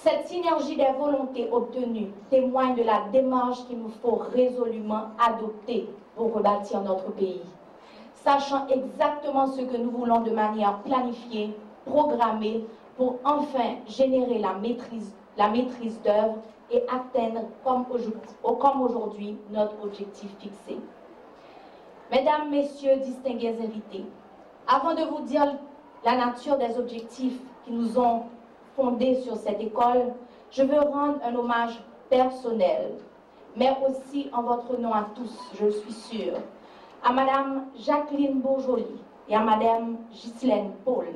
Cette synergie des volontés obtenues témoigne de la démarche qu'il nous faut résolument adopter pour rebâtir notre pays, sachant exactement ce que nous voulons de manière planifiée, programmée, pour enfin générer la maîtrise d'œuvre et atteindre, comme aujourd'hui, notre objectif fixé. Mesdames, Messieurs, distingués invités, avant de vous dire la nature des objectifs qui nous ont fondés sur cette école, je veux rendre un hommage personnel, mais aussi en votre nom à tous, je le suis sûre, à Madame Jacqueline Bourjoli et à Madame Ghislaine Paul,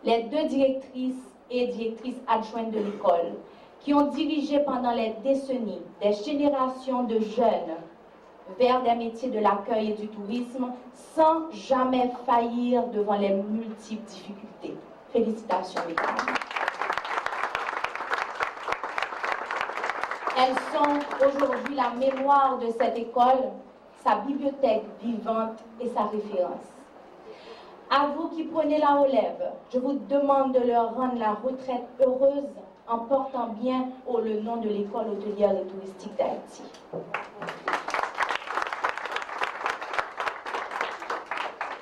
les deux directrices et directrices adjointes de l'école, qui ont dirigé pendant les décennies des générations de jeunes vers des métiers de l'accueil et du tourisme sans jamais faillir devant les multiples difficultés. Félicitations, mesdames. Elles sont aujourd'hui la mémoire de cette école, sa bibliothèque vivante et sa référence. À vous qui prenez la relève, je vous demande de leur rendre la retraite heureuse en portant bien haut le nom de l'école hôtelière et touristique d'Haïti.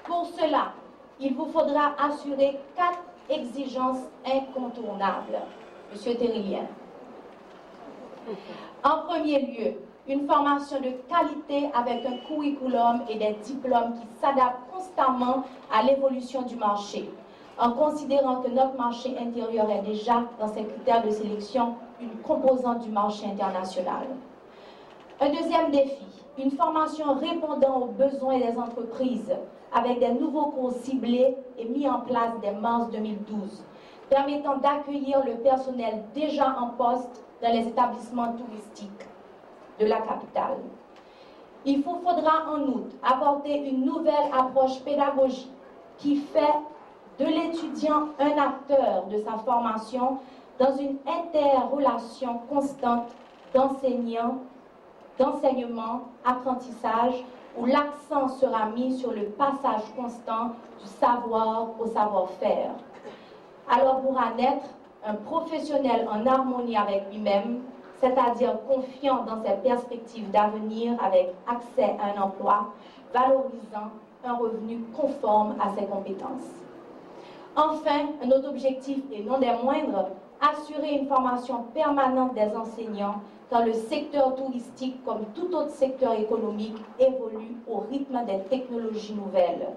Pour cela, il vous faudra assurer 4 exigences incontournables. Monsieur Terilien. En premier lieu, une formation de qualité avec un curriculum et des diplômes qui s'adaptent constamment à l'évolution du marché, en considérant que notre marché intérieur est déjà, dans ses critères de sélection, une composante du marché international. Un deuxième défi, une formation répondant aux besoins des entreprises, avec des nouveaux cours ciblés et mis en place dès mars 2012, permettant d'accueillir le personnel déjà en poste dans les établissements touristiques de la capitale. Il vous faudra en outre apporter une nouvelle approche pédagogique qui fait de l'étudiant un acteur de sa formation dans une interrelation constante d'enseignement, apprentissage, où l'accent sera mis sur le passage constant du savoir au savoir-faire. Alors pourra naître un professionnel en harmonie avec lui-même, c'est-à-dire confiant dans ses perspectives d'avenir avec accès à un emploi, valorisant un revenu conforme à ses compétences. Enfin, un autre objectif, et non des moindres, assurer une formation permanente des enseignants quand le secteur touristique, comme tout autre secteur économique, évolue au rythme des technologies nouvelles.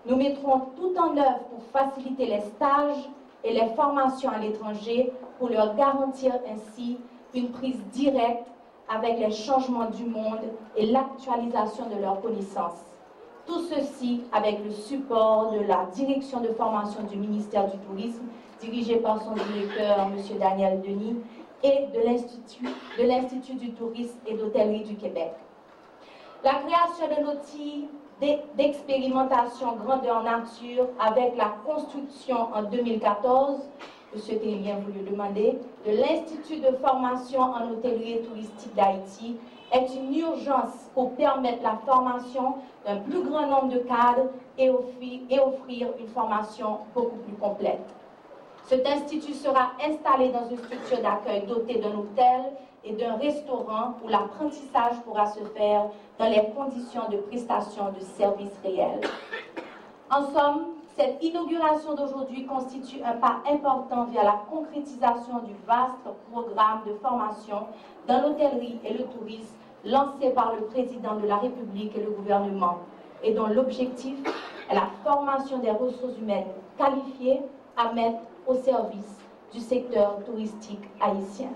Nous mettrons tout en œuvre pour faciliter les stages et les formations à l'étranger pour leur garantir ainsi une prise directe avec les changements du monde et l'actualisation de leurs connaissances. Tout ceci avec le support de la direction de formation du ministère du Tourisme, dirigée par son directeur, M. Daniel Denis, et de l'Institut du Tourisme et d'Hôtellerie du Québec. La création d'un outil d'expérimentation grandeur nature avec la construction en 2014, M. Télien vous le demandez, de l'Institut de formation en hôtellerie et touristique d'Haïti est une urgence pour permettre la formation d'un plus grand nombre de cadres et offrir une formation beaucoup plus complète. Cet institut sera installé dans une structure d'accueil dotée d'un hôtel et d'un restaurant où l'apprentissage pourra se faire dans les conditions de prestation de services réels. En somme, cette inauguration d'aujourd'hui constitue un pas important vers la concrétisation du vaste programme de formation dans l'hôtellerie et le tourisme lancé par le président de la République et le gouvernement, et dont l'objectif est la formation des ressources humaines qualifiées à mettre au service du secteur touristique haïtien.